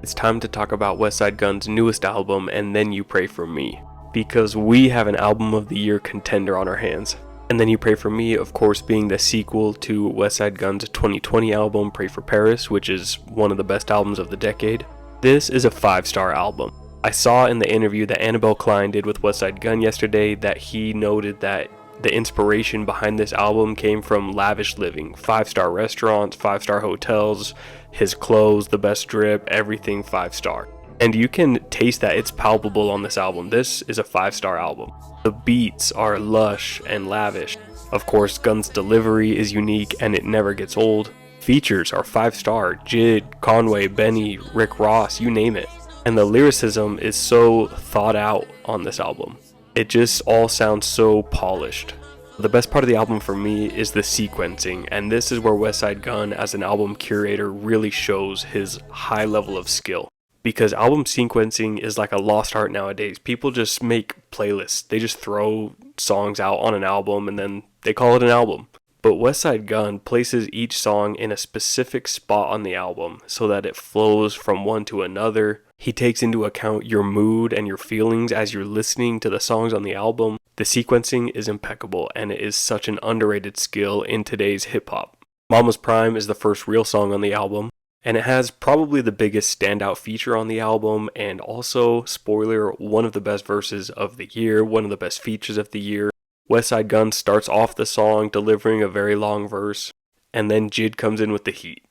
It's time to talk about Westside Gunn's newest album, And Then You Pray For Me, because we have an Album of the Year contender on our hands. And Then You Pray For Me, of course, being the sequel to Westside Gunn's 2020 album, Pray For Paris, which is one of the best albums of the decade. This is a 5-star album. I saw in the interview that Annabelle Klein did with Westside Gunn yesterday that he noted that the inspiration behind this album came from lavish living, 5-star restaurants, 5-star hotels, his clothes, the best drip, everything 5-star. And you can taste that it's palpable on this album. This is a 5-star album. The beats are lush and lavish. Of course, Gunn's delivery is unique and it never gets old. Features are 5-star, Jid, Conway, Benny, Rick Ross, you name it. And the lyricism is so thought out on this album. It just all sounds so polished. The best part of the album for me is the sequencing, and this is where Westside Gunn as an album curator really shows his high level of skill. Because album sequencing is like a lost art nowadays. People just make playlists. They just throw songs out on an album and then they call it an album. But Westside Gunn places each song in a specific spot on the album so that it flows from one to another. He takes into account your mood and your feelings as you're listening to the songs on the album. The sequencing is impeccable and it is such an underrated skill in today's hip hop. Mama's Prime is the first real song on the album, and it has probably the biggest standout feature on the album, and also, spoiler, one of the best verses of the year, one of the best features of the year. Westside Gunn starts off the song delivering a very long verse, and then Jid comes in with the heat.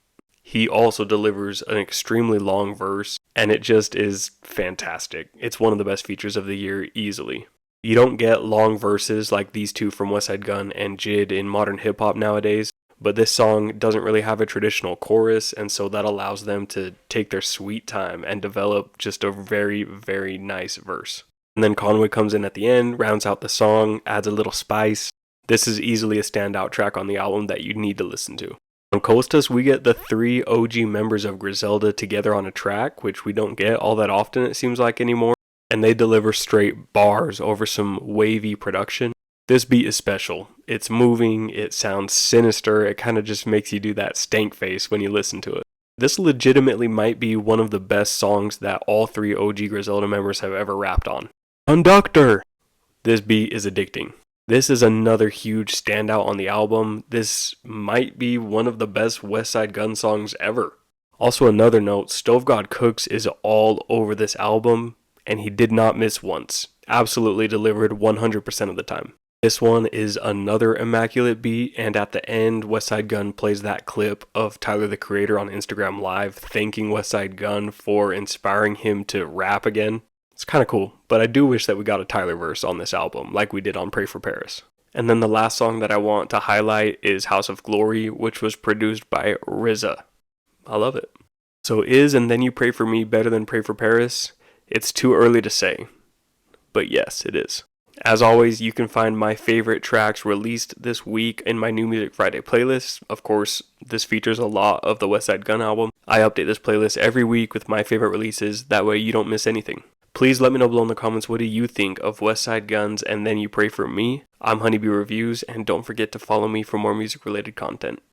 He also delivers an extremely long verse, and it just is fantastic. It's one of the best features of the year easily. You don't get long verses like these two from Westside Gunn and Jid in modern hip hop nowadays, but this song doesn't really have a traditional chorus, and so that allows them to take their sweet time and develop just a very, very nice verse. And then Conway comes in at the end, rounds out the song, adds a little spice. This is easily a standout track on the album that you need to listen to. On Costas, we get the 3 OG members of Griselda together on a track, which we don't get all that often, it seems like, anymore. And they deliver straight bars over some wavy production. This beat is special. It's moving, it sounds sinister, it kind of just makes you do that stank face when you listen to it. This legitimately might be one of the best songs that all 3 OG Griselda members have ever rapped on. Conductor! This beat is addicting. This is another huge standout on the album. This might be one of the best Westside Gunn songs ever. Also another note, Stove God Cooks is all over this album, and he did not miss once. Absolutely delivered 100% of the time. This one is another immaculate beat, and at the end, Westside Gunn plays that clip of Tyler the Creator on Instagram Live thanking Westside Gunn for inspiring him to rap again. It's kind of cool, but I do wish that we got a Tyler verse on this album, like we did on Pray for Paris. And then the last song that I want to highlight is House of Glory, which was produced by RZA. I love it. So is And Then You Pray For Me better than Pray for Paris? It's too early to say, but yes, it is. As always, you can find my favorite tracks released this week in my New Music Friday playlist. Of course, this features a lot of the Westside Gunn album. I update this playlist every week with my favorite releases, that way you don't miss anything. Please let me know below in the comments, what do you think of Westside Gunn's And Then You Pray For Me? I'm Honeybee Reviews, and don't forget to follow me for more music related content.